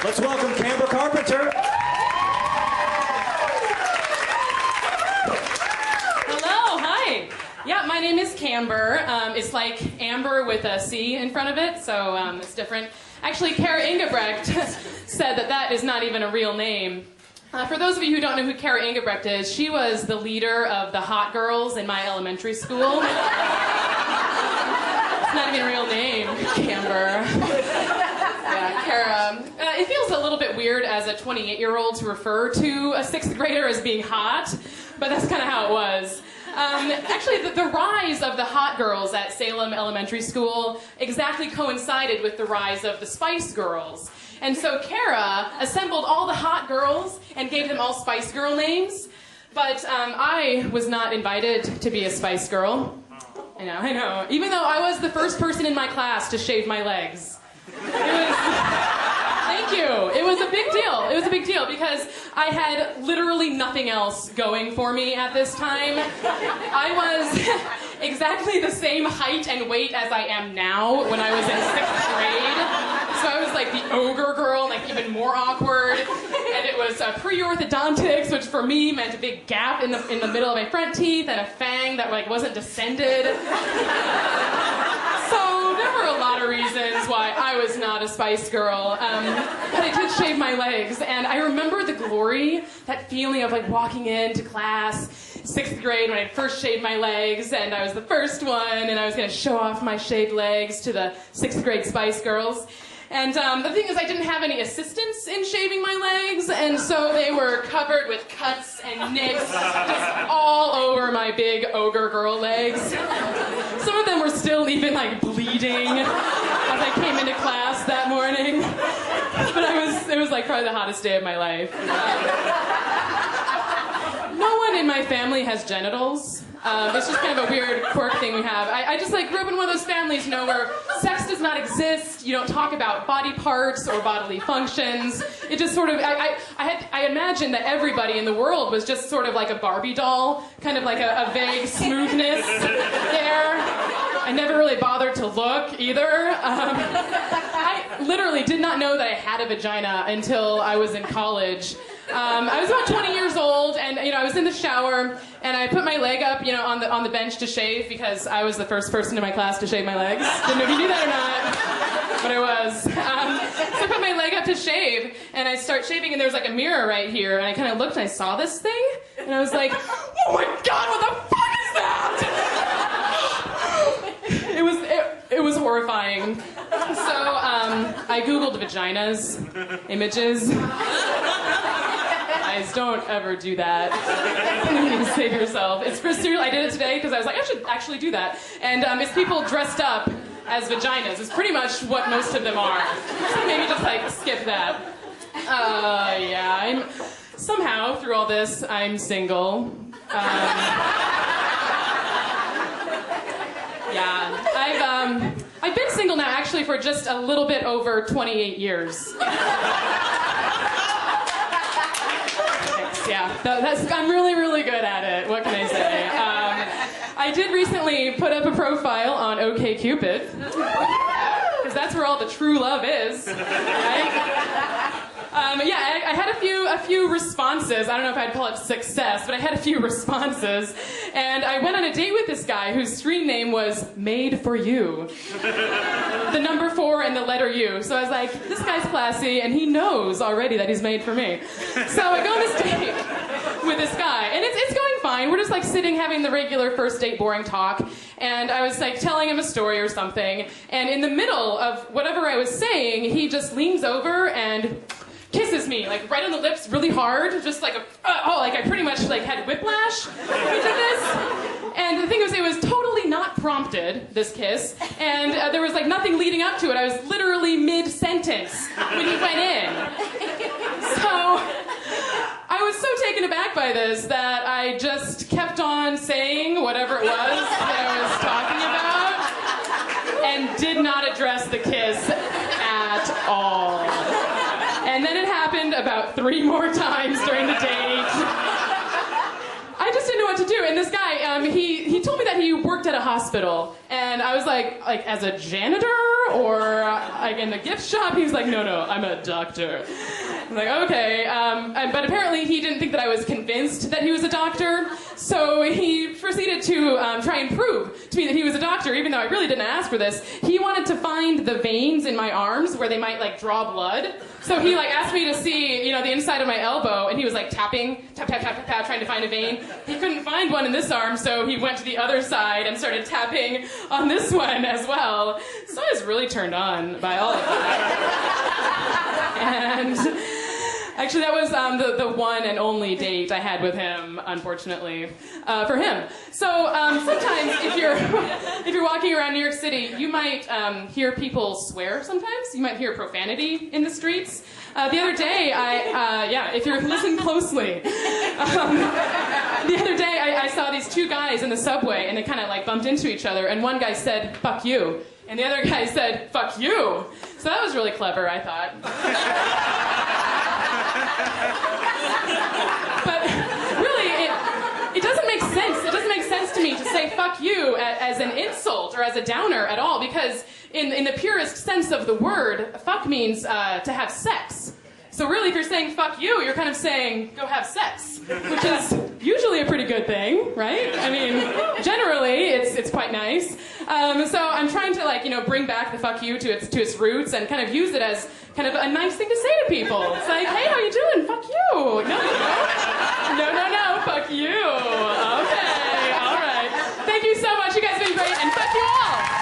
Let's welcome Camber Carpenter. Hello, hi. Yeah, my name is Camber. It's like amber with a C in front of it, so it's different. Actually, Kara Ingebrecht said that that is not even a real name. For those of you who don't know who Kara Ingebrecht is, she was the leader of the hot girls in my elementary school. It's not even a real name, Camber. Yeah, Kara. It feels a little bit weird as a 28-year-old to refer to a 6th grader as being hot, but that's kind of how it was. Actually, the rise of the hot girls at Salem Elementary School exactly coincided with the rise of the Spice Girls. And so Kara assembled all the hot girls and gave them all Spice Girl names. But I was not invited to be a Spice Girl. I know. Even though I was the first person in my class to shave my legs. Thank you. It was a big deal. It was a big deal because I had literally nothing else going for me at this time. I was exactly the same height and weight as I am now when I was in 6th grade. So I was like the ogre girl, like even more awkward. And it was pre-orthodontics, which for me meant a big gap in the middle of my front teeth and a fang that like wasn't descended. So there were a lot of reasons why I was not a Spice Girl. But I did shave my legs, and I remember the glory, that feeling of like walking into class, 6th grade when I first shaved my legs, and I was the first one, and I was going to show off my shaved legs to the 6th grade Spice Girls. And the thing is, I didn't have any assistants in shaving my legs, and so they were covered with cuts and nicks just all over my big ogre girl legs. Some of them were still even like bleeding as I came into class that morning. But it was like probably the hottest day of my life. No one in my family has genitals. It's just kind of a weird quirk thing we have. I just like grew up in one of those families, you know, where sex does not exist. You don't talk about body parts or bodily functions. It just sort of, I imagined that everybody in the world was just sort of like a Barbie doll, kind of like a vague smoothness there. I never really bothered to look either. I literally did not know that I had a vagina until I was in college. I was about 20 years old, and I was in the shower, and I put my leg up, on the bench to shave because I was the first person in my class to shave my legs. Didn't know if you knew that or not, but I was. So I put my leg up to shave, and I start shaving, and there's like a mirror right here, and I kind of looked, and I saw this thing, and I was like, "Oh my God, what the fuck is that?" It was horrifying. So I Googled vaginas, images. Guys, don't ever do that. Save yourself. It's for serious. I did it today because I was like, I should actually do that. And it's people dressed up as vaginas. It's pretty much what most of them are. So maybe just like skip that. Yeah. Somehow through all this, I'm single. Yeah. I've been single now actually for just a little bit over 28 years. Yeah, I'm really, really good at it. What can I say? I did recently put up a profile on OkCupid, because that's where all the true love is, right? Yeah, I had a few responses. I don't know if I'd call it success, but I had a few responses. And I went on a date with this guy whose screen name was Made for You. The number 4 and the letter U. So I was like, this guy's classy, and he knows already that he's made for me. So I go on this date with this guy, and it's going fine. We're just like sitting having the regular first date boring talk. And I was like telling him a story or something. And in the middle of whatever I was saying, he just leans over and kisses me, like right on the lips, really hard, just like like I pretty much like had whiplash when he did this. And the thing was, it was totally not prompted, this kiss, and there was like nothing leading up to it. I was literally mid-sentence when he went in. So I was so taken aback by this that I just kept on saying whatever it was that I was talking about and did not address the kiss at all. And then it happened about 3 more times during the date. I just didn't know what to do. And this guy, he told me that he worked at a hospital. And I was like as a janitor or like in the gift shop? He was like, no, I'm a doctor. I'm like, okay. But apparently he didn't think that I was convinced that he was a doctor. So he proceeded to try and prove to me that he was a doctor, even though I really didn't ask for this. He wanted to find the veins in my arms where they might like draw blood. So he like asked me to see, the inside of my elbow, and he was like tapping, tap, trying to find a vein. He couldn't find one in this arm, so he went to the other side and started tapping on this one as well. So I was really turned on by all of that. And actually, that was the one and only date I had with him, unfortunately, for him. So sometimes, if you're walking around New York City, you might hear people swear. Sometimes you might hear profanity in the streets. The other day, if you're listening closely, the other day I saw these two guys in the subway, and they kind of like bumped into each other. And one guy said, "Fuck you," and the other guy said, "Fuck you." So that was really clever, I thought. But really, it doesn't make sense. It doesn't make sense to me to say "fuck you" as an insult or as a downer at all, because in the purest sense of the word, fuck means to have sex. So really, if you're saying "fuck you," you're kind of saying "go have sex," which is usually a pretty good thing, right? I mean, generally, it's quite nice. So I'm trying to bring back the "fuck you" to its roots and kind of use it as kind of a nice thing to say to people. It's like, "Hey, how you doing? Fuck you." No, fuck you. Okay, all right. Thank you so much. You guys have been great, and fuck you all.